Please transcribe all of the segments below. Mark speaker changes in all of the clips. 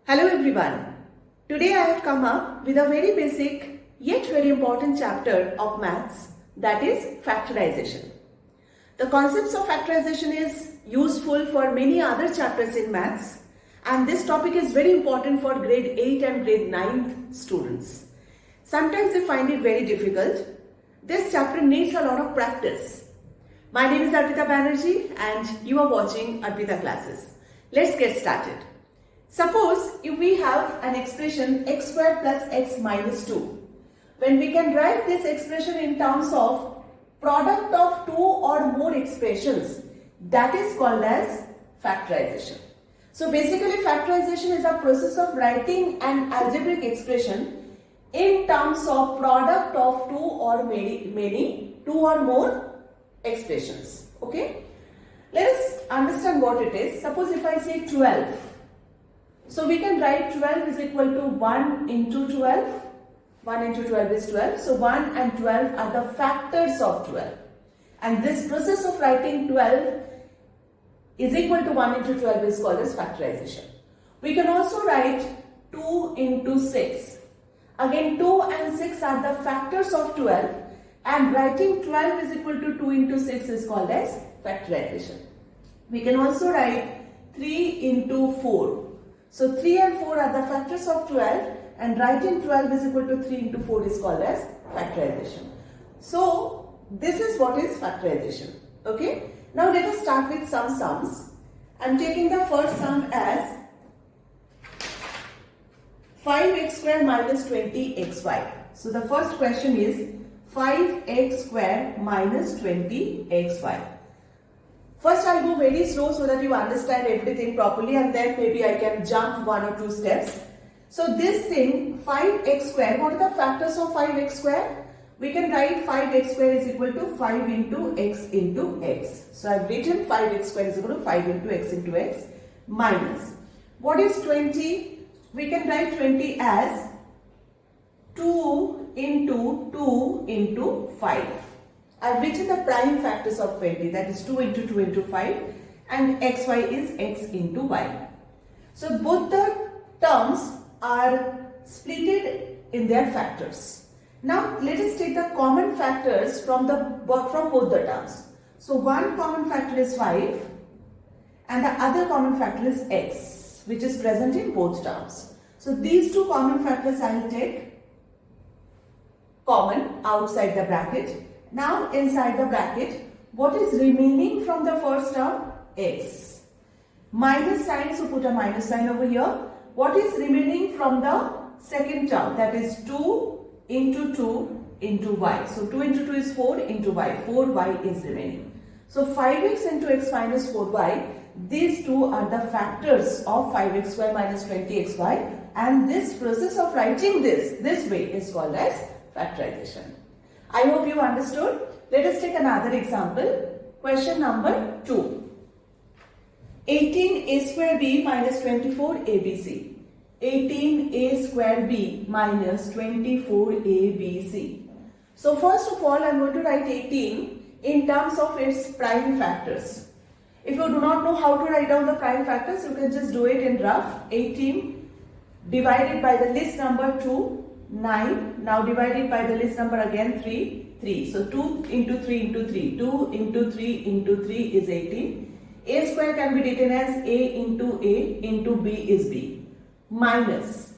Speaker 1: Hello everyone. Today I have come up with a very basic yet very important chapter of maths, that is factorization. The concepts of factorization is useful for many other chapters in maths, and this topic is very important for grade 8 and grade 9 students. Sometimes they find it very difficult. This chapter needs a lot of practice. My name is Arpita Banerjee and you are watching Arpita Classes. Let's get started. Suppose if we have an expression x squared plus x minus 2, when we can write this expression in terms of product of two or more expressions, that is called as factorization. So basically factorization is a process of writing an algebraic expression in terms of product of two or more expressions. Okay? Let us understand what it is. Suppose if I say 12. So we can write 12 is equal to 1 into 12. 1 into 12 is 12. So 1 and 12 are the factors of 12. And this process of writing 12 is equal to 1 into 12 is called as factorization. We can also write 2 into 6. Again 2 and 6 are the factors of 12. And writing 12 is equal to 2 into 6 is called as factorization. We can also write 3 into 4. So 3 and 4 are the factors of 12 and writing 12 is equal to 3 into 4 is called as factorization. So this is what is factorization. Okay. Now let us start with some sums. I am taking the first sum as 5x square minus 20xy. So the first question is 5x square minus 20xy. First I'll go very slow so that you understand everything properly, and then maybe I can jump 1 or 2 steps. So this thing 5x square, what are the factors of 5x square? We can write 5x square is equal to 5 into x into x. So I've written 5x square is equal to 5 into x minus. What is 20? We can write 20 as 2 into 5. I've written the prime factors of 20, that is 2 into 2 into 5, and xy is x into y. So both the terms are splitted in their factors. Now let us take the common factors from both the terms. So one common factor is 5 and the other common factor is x, which is present in both terms. So these two common factors I will take common outside the bracket. Now inside the bracket, what is remaining from the first term? X. Minus sign, so put a minus sign over here. What is remaining from the second term? That is 2 into 2 into y. So 2 into 2 is 4 into y. 4y is remaining. So 5x into x minus 4y, these two are the factors of 5x square minus 20xy, and this process of writing this way is called as factorization. I hope you understood. Let us take another example. Question number 2. 18a square b minus 24abc. 18a square b minus 24abc. So first of all, I am going to write 18 in terms of its prime factors. If you do not know how to write down the prime factors, you can just do it in rough. 18 divided by the list number 2. 9. Now divided by the list number again 3. So 2 into 3 into 3. 2 into 3 into 3 is 18. A square can be written as A into B is B. Minus.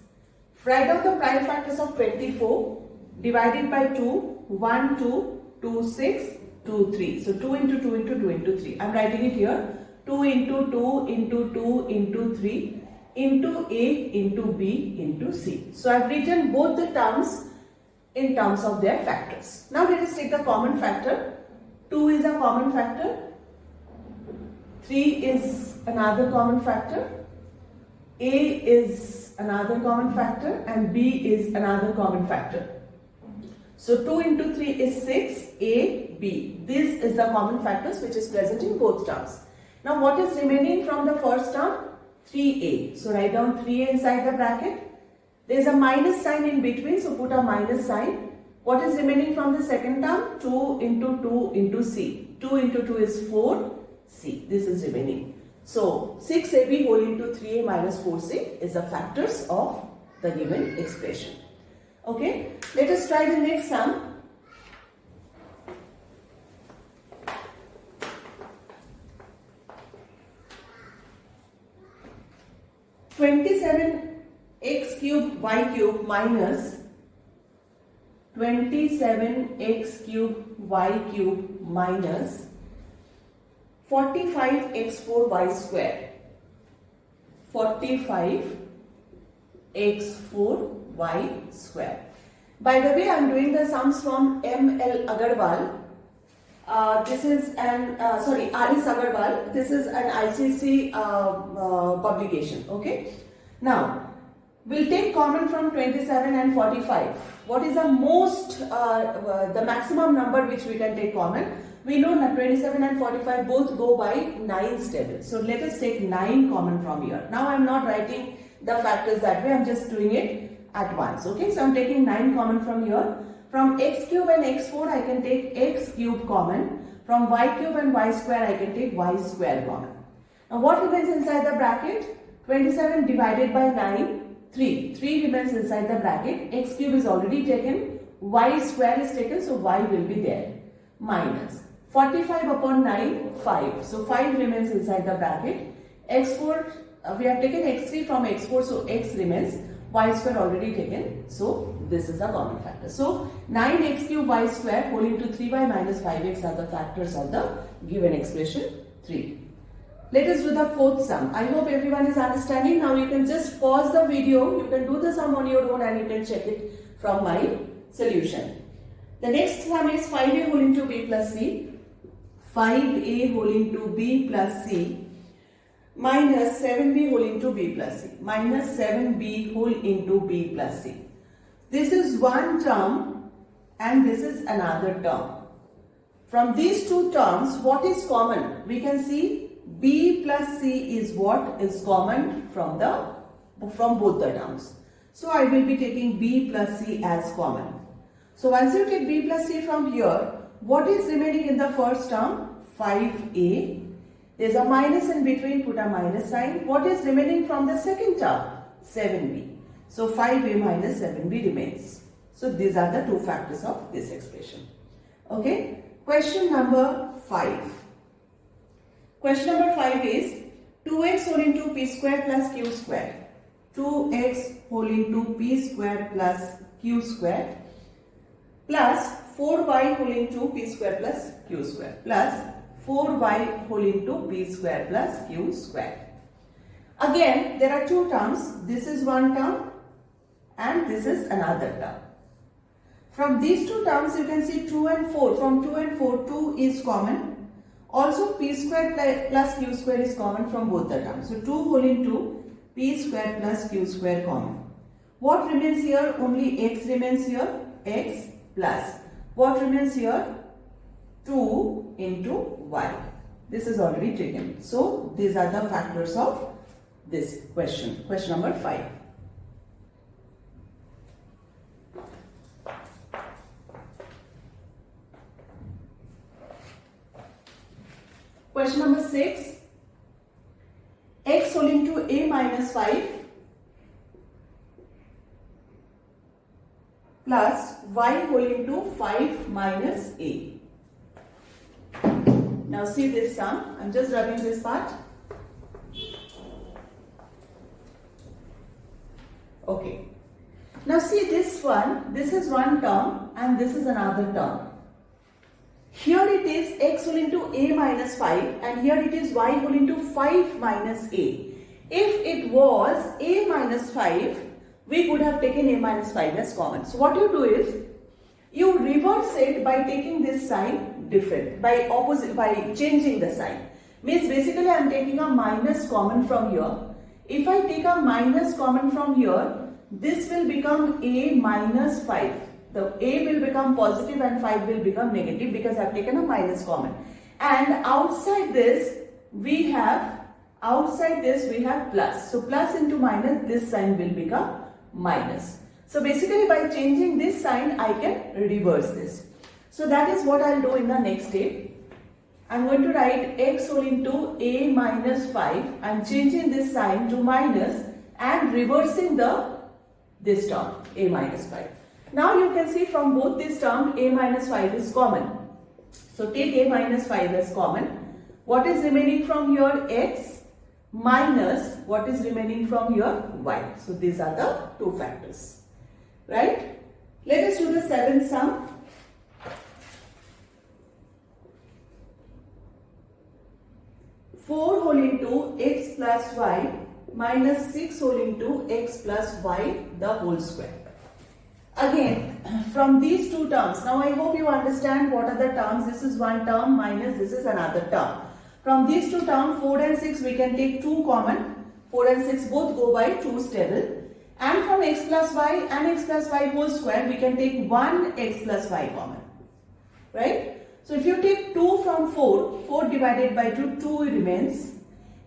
Speaker 1: Write down the prime factors of 24. Divided by 2. 1, 2, 2, 6, 2, 3. So 2 into 2 into 2 into 3. I am writing it here. 2 into 2 into 2 into 3. Into A into B into C. So I have written both the terms in terms of their factors. Now let us take the common factor. 2 is a common factor. 3 is another common factor. A is another common factor and B is another common factor. So 2 into 3 is 6, A, B. This is the common factors which is present in both terms. Now what is remaining from the first term? 3a. So write down 3a inside the bracket. There is a minus sign in between, so put a minus sign. What is remaining from the second term? 2 into 2 into c. 2 into 2 is 4, c. This is remaining. So 6ab whole into 3a minus 4c is the factors of the given expression. Okay, let us try the next sum. (27x cube y cube minus 27x cube y cube minus 45x4y square. 45x4y square. By the way, I am doing the sums from M.L. Agarwal. This is an R.S. Agarwal. This is an ICC publication. Okay. Now, we'll take common from 27 and 45. What is the the maximum number which we can take common? We know that 27 and 45 both go by 9's table. So let us take 9 common from here. Now I am not writing the factors that way. I am just doing it at once. Okay. So I am taking 9 common from here. From x cube and x4 I can take x cube common. From y cube and y square I can take y square common. Now what remains inside the bracket? 27 divided by 9. 3 remains inside the bracket. X cube is already taken. Y square is taken. So y will be there. Minus 45 upon 9, 5. So 5 remains inside the bracket. X4, we have taken x3 from x4. So x remains. Y square already taken. So this is the common factor. So 9x cube y square whole into 3y minus 5x are the factors of the given expression 3. Let us do the fourth sum. I hope everyone is understanding. Now you can just pause the video. You can do the sum on your own and you can check it from my solution. The next sum is 5a whole into b plus c. 5a whole into b plus c minus 7b whole into b plus c. Minus 7b whole into b plus c. This is one term and this is another term. From these two terms, what is common? We can see b plus c is what is common from both the terms. So I will be taking b plus c as common. So once you take b plus c from here, what is remaining in the first term? 5a. There is a minus in between, put a minus sign. What is remaining from the second term? 7b. So 5a minus 7b remains. So these are the two factors of this expression. Okay. Question number 5. Question number 5 is 2x whole into p square plus q square. 2x whole into p square plus q square plus 4y whole into p square plus q square plus 4y whole into p square plus q square. Again, there are two terms. This is one term and this is another term. From these two terms, you can see 2 and 4. From 2 and 4, 2 is common. Also, p square plus q square is common from both the terms. So, 2 whole into p square plus q square common. What remains here? Only x remains here. X plus. What remains here? 2 into y. This is already taken. So, these are the factors of this question. Question number 5. Question number 6. X whole into a minus 5 plus y whole into 5 minus a. Now see this sum. I am just rubbing this part. Okay. Now see this one. This is one term and this is another term. Here it is x whole into a minus 5 and here it is y whole into 5 minus a. If it was a minus 5, we could have taken a minus 5 as common. So what you do is, you reverse it by taking this sign different, by changing the sign. Means basically I am taking a minus common from here. If I take a minus common from here, this will become a minus 5. The a will become positive and 5 will become negative because I have taken a minus common. And outside this we have plus. So plus into minus, this sign will become minus. So basically by changing this sign I can reverse this. So that is what I will do in the next step. I'm going to write x whole into a minus 5. I'm changing this sign to minus and reversing this term a minus 5. Now you can see from both these terms a minus 5 is common. So take a minus 5 as common. What is remaining from your x minus what is remaining from your y. So these are the two factors. Right? Let us do the seventh sum. Four whole into x plus y minus 6 whole into x plus y the whole square. Again, from these two terms, now I hope you understand what are the terms. This is one term minus this is another term. From these two terms, 4 and 6, we can take 2 common. 4 and 6 both go by 2 stable. And from x plus y and x plus y whole square, we can take 1 x plus y common. Right? So if you take 2 from 4, 4 divided by 2, 2 remains.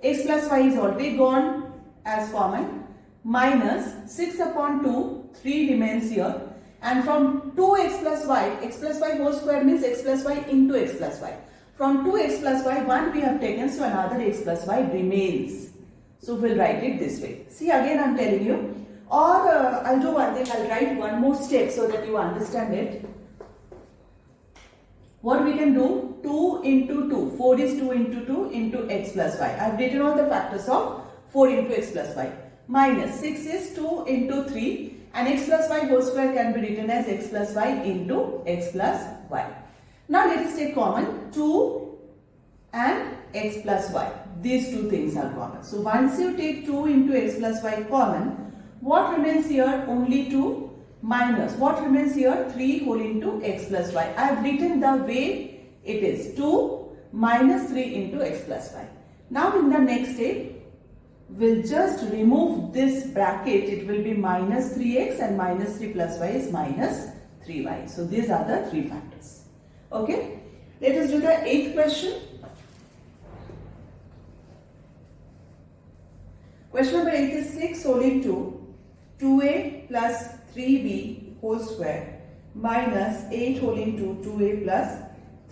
Speaker 1: X plus y is already gone as common. Minus 6 upon 2, 3 remains here. And from 2x plus y whole square means x plus y into x plus y. From 2x plus y, 1 we have taken, so another x plus y remains. So we'll write it this way. See, again I'm telling you. Or I'll do one thing, I'll write one more step so that you understand it. What we can do? 2 into 2. 4 is 2 into 2 into x plus y. I have written all the factors of 4 into x plus y. Minus 6 is 2 into 3 and x plus y whole square can be written as x plus y into x plus y. Now let us take common 2 and x plus y. These two things are common. So once you take 2 into x plus y common, what remains here? Only 2 minus what remains here? 3 whole into x plus y. I have written the way it is. 2 minus 3 into x plus y. Now in the next step, we'll just remove this bracket. It will be minus 3x and minus 3 plus y is minus 3y. So these are the three factors. Okay. Let us do the 8th question. Question number 8 is 6 whole into 2a plus 3b whole square minus 8 whole into 2a plus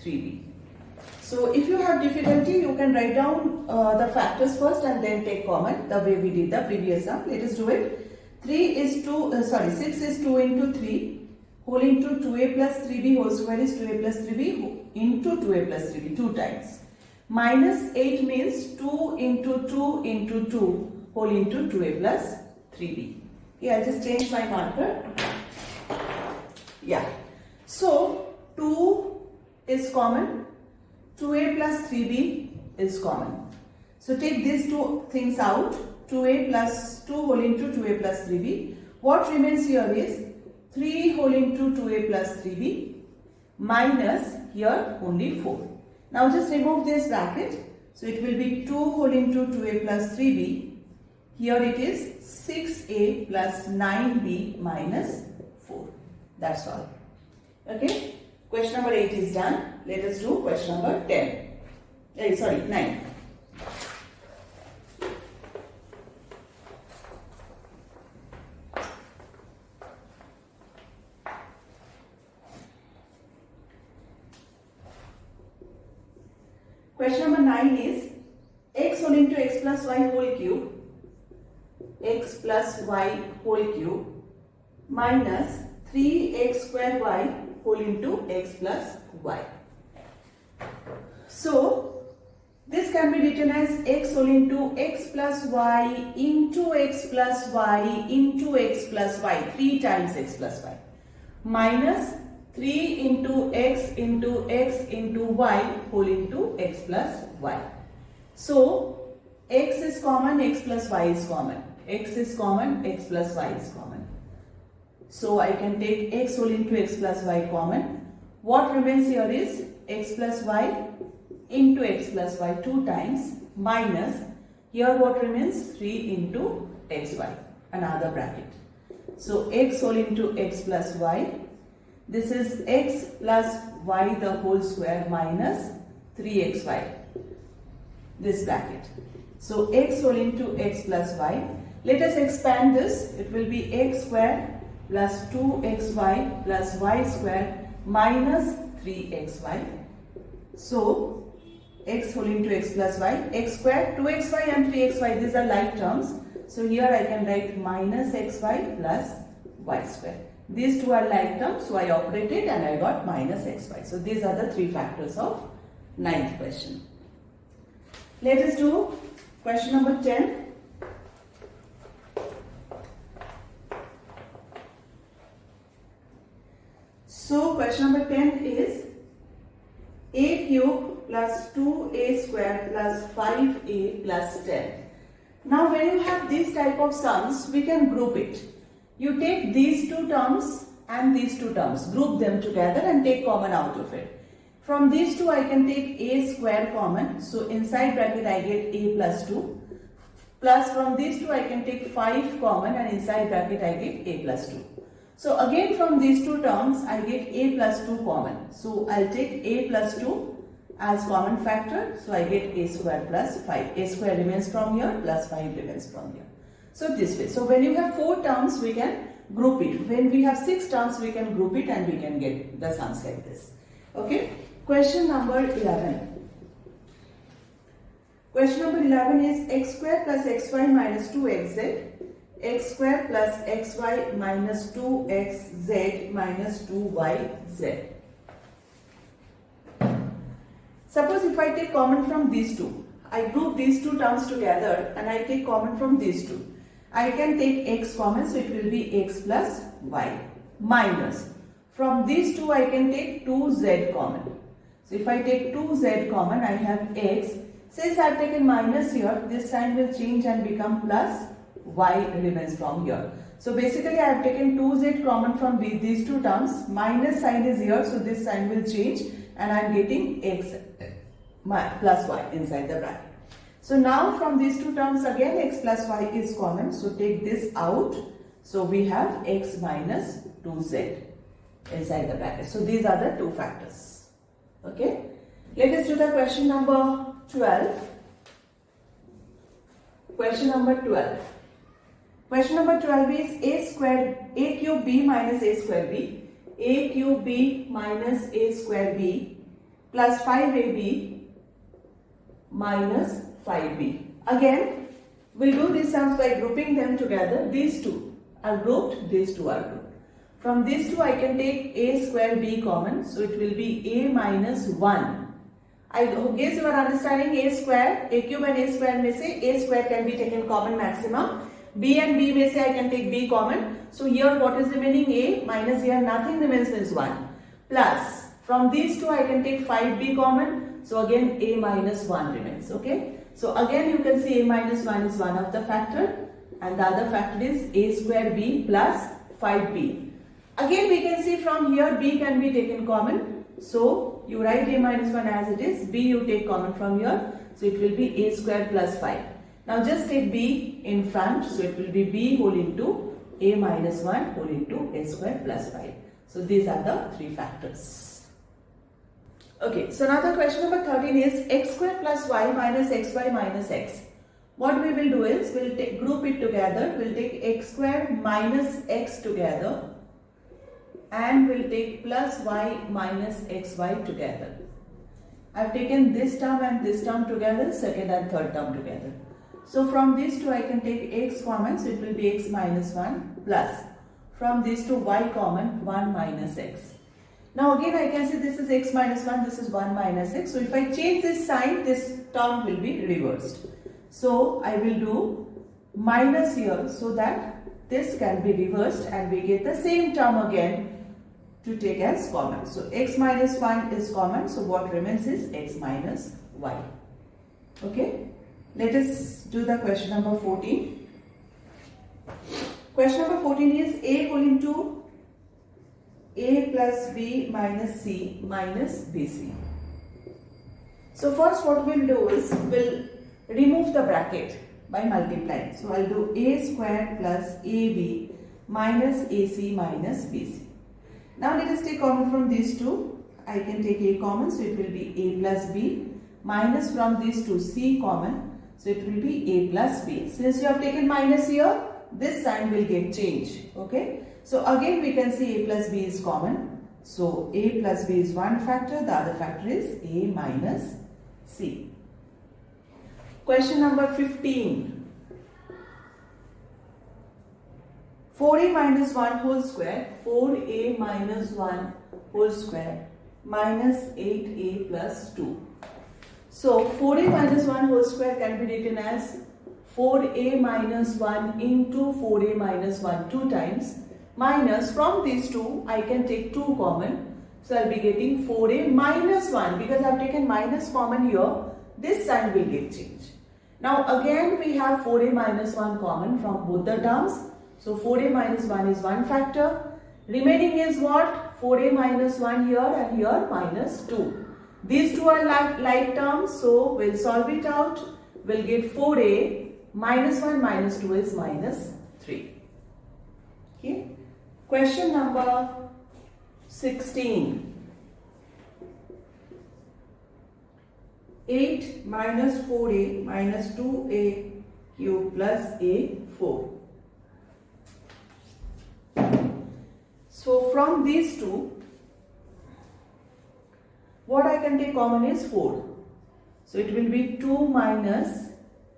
Speaker 1: 3b. So if you have difficulty, you can write down the factors first and then take common the way we did the previous sum. Let us do it. 6 is 2 into 3 whole into 2a plus 3b whole square is 2a plus 3b into 2a plus 3b 2 times. Minus 8 means 2 into 2 into 2 whole into 2a plus 3b. Okay, I'll just change my marker. Yeah. So 2 is common. 2a plus 3b is common. So take these two things out. 2a plus 2 whole into 2a plus 3b. What remains here is 3 whole into 2a plus 3b minus here only 4. Now just remove this bracket. So it will be 2 whole into 2a plus 3b. Here it is 6a plus 9b minus 4. That's all. Okay. Question number 8 is done. Let us do question number 9. Question number 9 is x whole into x plus y whole cube, x plus y whole cube minus 3x square y whole into x plus y. So this can be written as x whole into x plus y into x plus y into x plus y, 3 times x plus y, minus 3 into x into y whole into x plus y. So x is common, x plus y is common. X is common, x plus y is common. So I can take x whole into x plus y common. What remains here is x plus y into x plus y 2 times minus here what remains 3 into xy, another bracket. So x whole into x plus y. This is x plus y the whole square minus 3xy, this bracket. So x whole into x plus y. Let us expand this. It will be x square plus 2xy plus y square minus 3xy. So x whole into x plus y, x square, 2xy and 3xy, these are like terms. So here I can write minus xy plus y square. These two are like terms, so I operated and I got minus xy. So these are the three factors of ninth question. Let us do question number 10. So question number 10 is a cube plus 2a square plus 5a plus 10. Now when you have these type of sums, we can group it. You take these two terms and these two terms, group them together and take common out of it. From these two I can take a square common, so inside bracket I get a plus 2. Plus from these two I can take 5 common and inside bracket I get a plus 2. So again from these two terms I get a plus 2 common. So I'll take a plus 2 as common factor. So I get a square plus 5. A square remains from here plus 5 remains from here. So this way. So when you have 4 terms we can group it. When we have 6 terms we can group it and we can get the sums like this. Okay. Question number 11. Question number 11 is x square plus xy minus 2xz. X square plus xy minus 2xz minus 2yz. Suppose if I take common from these two, I group these two terms together and I take common from these two. I can take x common, so it will be x plus y minus. From these two I can take 2z common. So if I take 2z common, I have x. Since I have taken minus here, this sign will change and become plus y remains from here. So basically I have taken 2z common from these two terms, minus sign is here, so this sign will change and I am getting x plus y inside the bracket. So now from these two terms again x plus y is common, so take this out. So we have x minus 2z inside the bracket. So these are the two factors. Okay. Let us do the question number 12. Question number 12. Question number 12 is a cube b minus a square b. A cube b minus a square b plus 5ab minus 5b. Again, we'll do these sums by grouping them together. These two are grouped, these two are grouped. From these two I can take a square b common, so it will be a minus 1. I guess you are understanding a square, a cube and a square may say a square can be taken common maximum. B and B may say I can take B common. So here what is remaining? A minus here nothing remains means 1. Plus from these two I can take 5B common. So again A minus 1 remains. Okay. So again you can see A minus 1 is one of the factor and the other factor is A square B plus 5B. Again we can see from here B can be taken common. So you write A minus 1 as it is. B you take common from here. So it will be A square plus 5. Now just take b in front, so it will be b whole into a minus 1 whole into a square plus 5. So these are the three factors. Okay, so now the question number 13 is x square plus y minus xy minus x. What we will do is, we'll group it together, we'll take x square minus x together and we'll take plus y minus xy together. I have taken this term and this term together, second and third term together. So from these two I can take x common, so it will be x minus 1 plus. From these two y common, 1 minus x. Now again I can say this is x minus 1, this is 1 minus x. So if I change this sign, this term will be reversed. So I will do minus here so that this can be reversed and we get the same term again to take as common. So x minus 1 is common, so what remains is x minus y. Okay. Let us do the question number 14. Question number 14 is a whole into a plus b minus c minus bc. So first what we'll do is we'll remove the bracket by multiplying. So I'll do a square plus ab minus ac minus bc. Now let us take common from these two. I can take a common, so it will be a plus b minus from these two c common. So it will be a plus b. Since you have taken minus here, this sign will get changed. Okay. So again we can see a plus b is common. So a plus b is one factor. The other factor is a minus C. Question number 15. 4a minus 1 whole square, 4a minus 1 whole square minus 8a plus 2. So 4a minus 1 whole square can be written as 4a minus 1 into 4a minus 1 2 times, minus from these two I can take 2 common. So I will be getting 4a minus 1, because I have taken minus common here, this sign will get changed. Now again we have 4a minus 1 common from both the terms. So 4a minus 1 is one factor. Remaining is what? 4a minus 1 here and here minus 2. These two are like terms, so we'll solve it out. We'll get 4a minus 1 minus 2 is minus 3. Okay. Question number 16. 8 minus 4a minus 2a cube plus a 4. So from these two, what I can take common is 4. So it will be 2 minus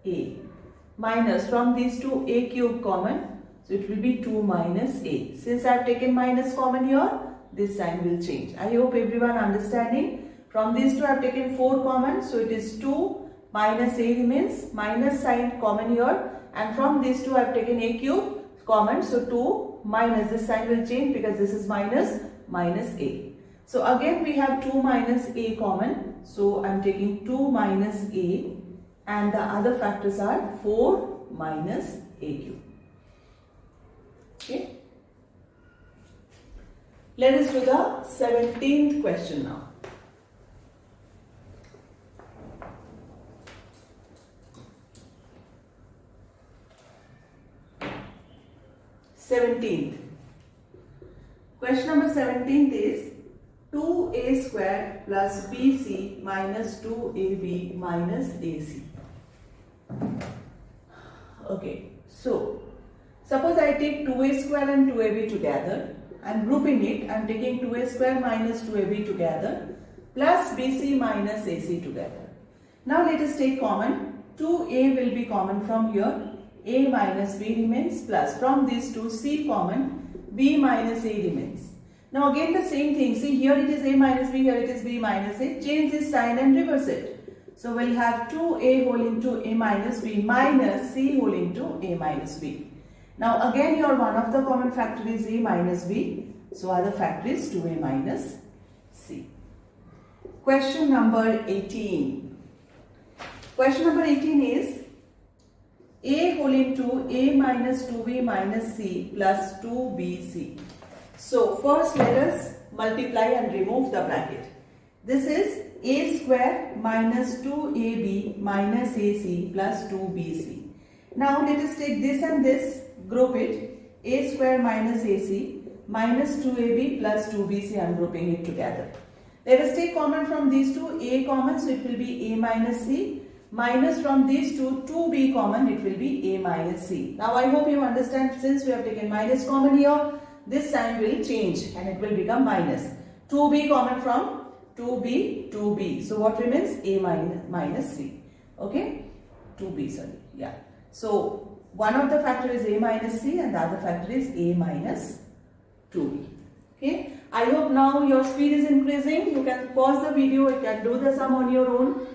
Speaker 1: a. Minus from these two a cube common. So it will be 2 minus a. Since I have taken minus common here, this sign will change. I hope everyone understanding. From these two I have taken 4 common. So it is 2 minus a remains. Minus sign common here. And from these two I have taken a cube common. So 2 minus, this sign will change because this is minus a. So again we have 2 minus a common. So I am taking 2 minus a, and the other factors are 4 minus a cube. Okay. Let us do the 17th question now. Question number 17th is 2a square plus bc minus 2ab minus ac. Okay, so suppose I take 2a square and 2ab together and grouping it, I am taking 2a square minus 2ab together plus bc minus ac together. Now let us take common. 2a will be common from here. A minus b remains, plus from these two c common, b minus a remains. Now again the same thing, see here it is a minus b, here it is b minus a, change this sign and reverse it. So we'll have 2a whole into a minus b minus c whole into a minus b. Now again your one of the common factor is a minus b, so other factor is 2a minus c. Question number 18. Question number 18 is a whole into a minus 2b minus c plus 2bc. So first let us multiply and remove the bracket. This is a square minus 2ab minus ac plus 2bc. Now let us take this and this, group it, a square minus ac minus 2ab plus 2bc, I am grouping it together. Let us take common from these two, a common, so it will be a minus c. Minus from these two, 2b common, it will be a minus c. Now I hope you understand, since we have taken minus common here, this sign will change and it will become minus. 2b common from 2b, 2b. So what remains? A minus c. Okay? 2b, sorry. Yeah. So one of the factor is a minus c and the other factor is a minus 2b. Okay? I hope now your speed is increasing. You can pause the video, you can do the sum on your own.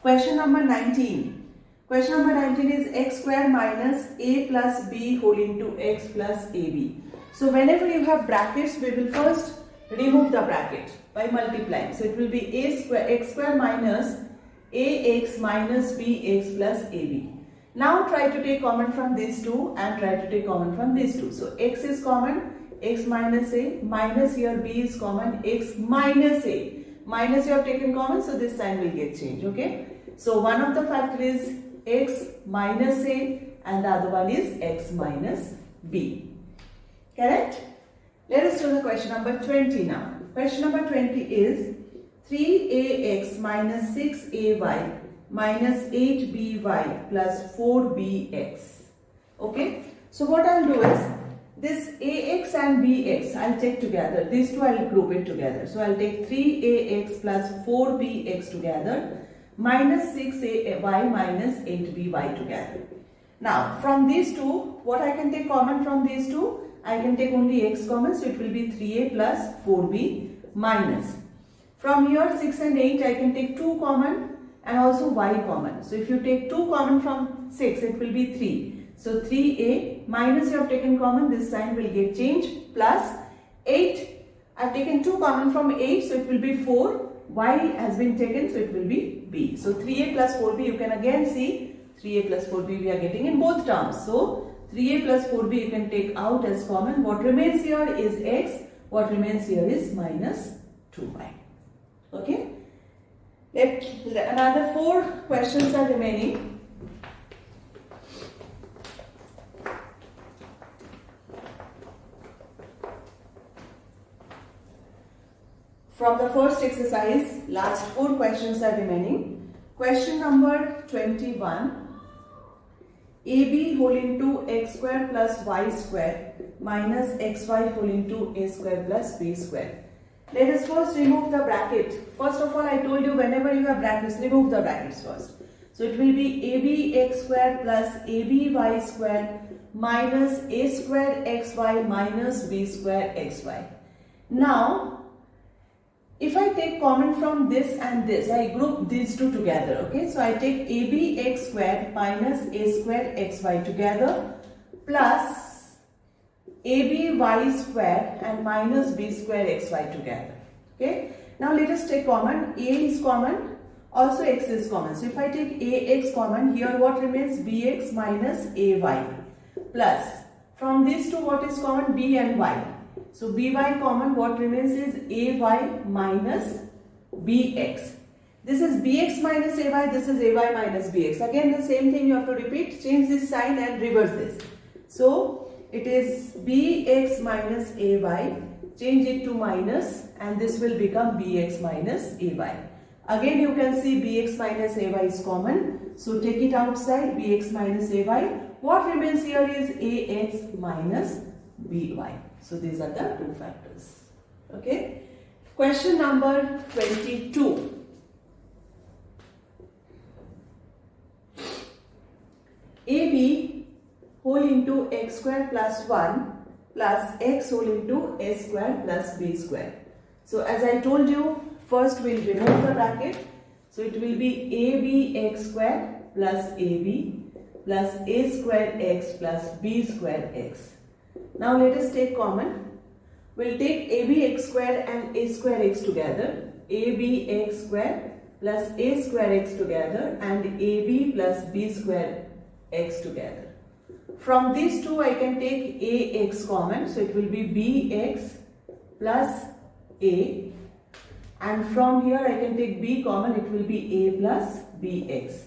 Speaker 1: Question number 19. Question number 19 is x square minus a plus b whole into x plus ab. So whenever you have brackets, we will first remove the bracket by multiplying. So it will be a square, x square minus ax minus bx plus ab. Now try to take common from these two and try to take common from these two. So x is common, x minus a, minus here b is common, x minus a. Minus you have taken common, so this sign will get changed. Okay. So one of the factor is x minus a and the other one is x minus b. Correct? Let us do the question number 20 now. Question number 20 is 3ax minus 6ay minus 8by plus 4bx. Okay. So what I will do is, this ax and bx I will take together. These two I will group it together. So I will take 3ax plus 4bx together. minus 6ay minus 8by together. Now from these two, what I can take common from these two? I can take only x common, so it will be 3a plus 4b minus. From here 6 and 8 I can take 2 common and also y common. So if you take 2 common from 6, it will be 3. So 3a minus you have taken common, this sign will get changed, plus 8. I have taken 2 common from 8, so it will be 4. Y has been taken, so it will be b. So 3a plus 4b, you can again see 3a plus 4b we are getting in both terms. So 3a plus 4b you can take out as common. What remains here is x. What remains here is minus 2y. Okay. Another 4 questions are remaining. From the first exercise, last 4 questions are remaining. Question number 21. AB whole into x square plus y square minus xy whole into a square plus b square. Let us first remove the bracket. First of all, I told you whenever you have brackets, remove the brackets first. So it will be AB x square plus AB y square minus a square xy minus b square xy. Now, if I take common from this and this, I group these two together, okay? So I take AB x squared minus a square xy together plus AB y squared and minus b square xy together, okay? Now let us take common. A is common, also x is common. So if I take ax common, here what remains? Bx minus ay plus, from these two what is common? B and y. So by common, what remains is ay minus bx. This is bx minus ay, this is ay minus bx. Again the same thing you have to repeat, change this sign and reverse this. So it is bx minus ay, change it to minus and this will become bx minus ay. Again you can see bx minus ay is common, so take it outside, bx minus ay. What remains here is ax minus by. So these are the 2 factors. Okay. Question number 22. AB whole into x square plus 1 plus x whole into a square plus b square. So as I told you, first we'll remove the bracket. So it will be ab x square plus ab plus a square x plus b square x. Now let us take common. We'll take abx square and a square x together. abx square plus a square x together and ab plus b square x together. From these two I can take ax common. So it will be bx plus a. And from here I can take b common. It will be a plus bx.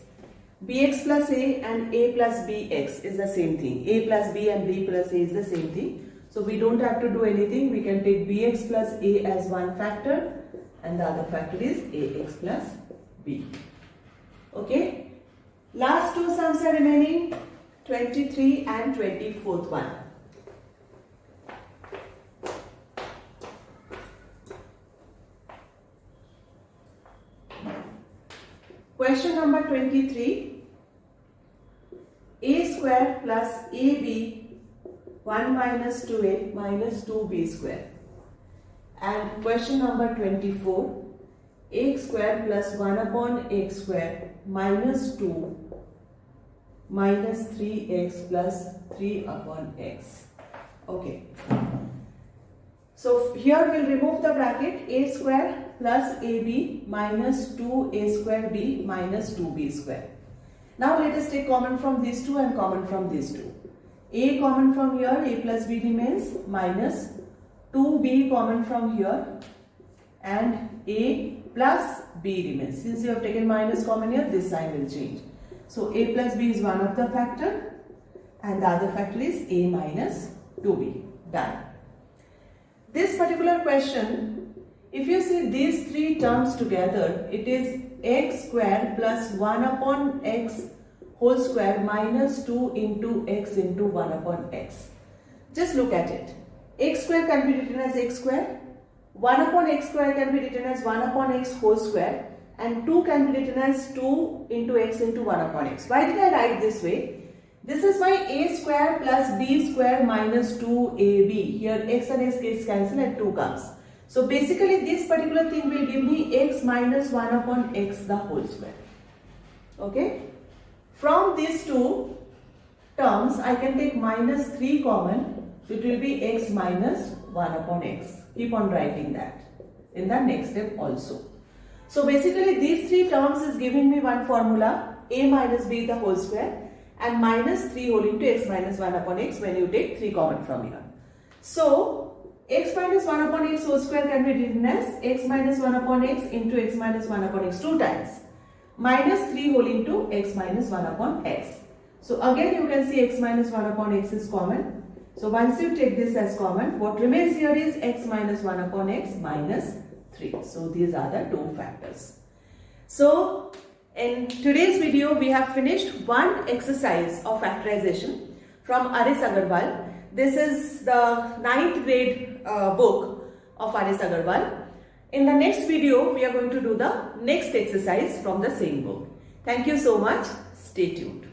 Speaker 1: Bx plus a and a plus bx is the same thing. A plus b and b plus a is the same thing. So we don't have to do anything. We can take bx plus a as one factor and the other factor is ax plus b. Okay. Last 2 sums are remaining, 23 and 24th one. Question number 23. A square plus ab 1 minus 2a minus 2b square. And question number 24. X square plus 1 upon x square minus 2 minus 3x plus 3 upon x. Okay. So here we'll remove the bracket a square plus ab minus 2a square b minus 2b square. Now let us take common from these two and common from these two. A common from here, a plus b remains, minus 2b common from here and a plus b remains. Since you have taken minus common here, this sign will change. So a plus b is one of the factor and the other factor is a minus 2b. Done. This particular question, if you see these 3 terms together, it is x square plus 1 upon x whole square minus 2 into x into 1 upon x. Just look at it. X square can be written as x square. 1 upon x square can be written as 1 upon x whole square. and 2 can be written as 2 into x into 1 upon x. Why did I write this way? This is my a square plus b square minus 2ab. Here x and x gets cancelled and 2 comes. So basically this particular thing will give me x minus 1 upon x the whole square. Okay. From these two terms I can take minus 3 common. So it will be x minus 1 upon x. Keep on writing that in the next step also. So basically these three terms is giving me one formula, a minus b the whole square and minus 3 whole into x minus 1 upon x when you take 3 common from here. So x minus 1 upon x whole square can be written as x minus 1 upon x into x minus 1 upon x 2 times minus 3 whole into x minus 1 upon x. So again you can see x minus 1 upon x is common. So once you take this as common, what remains here is x minus 1 upon x minus 3. So these are the two factors. So in today's video we have finished one exercise of factorization from R.S. Agarwal. This is the 9th grade book of R.S. Agarwal. In the next video we are going to do the next exercise from the same book. Thank you so much. Stay tuned.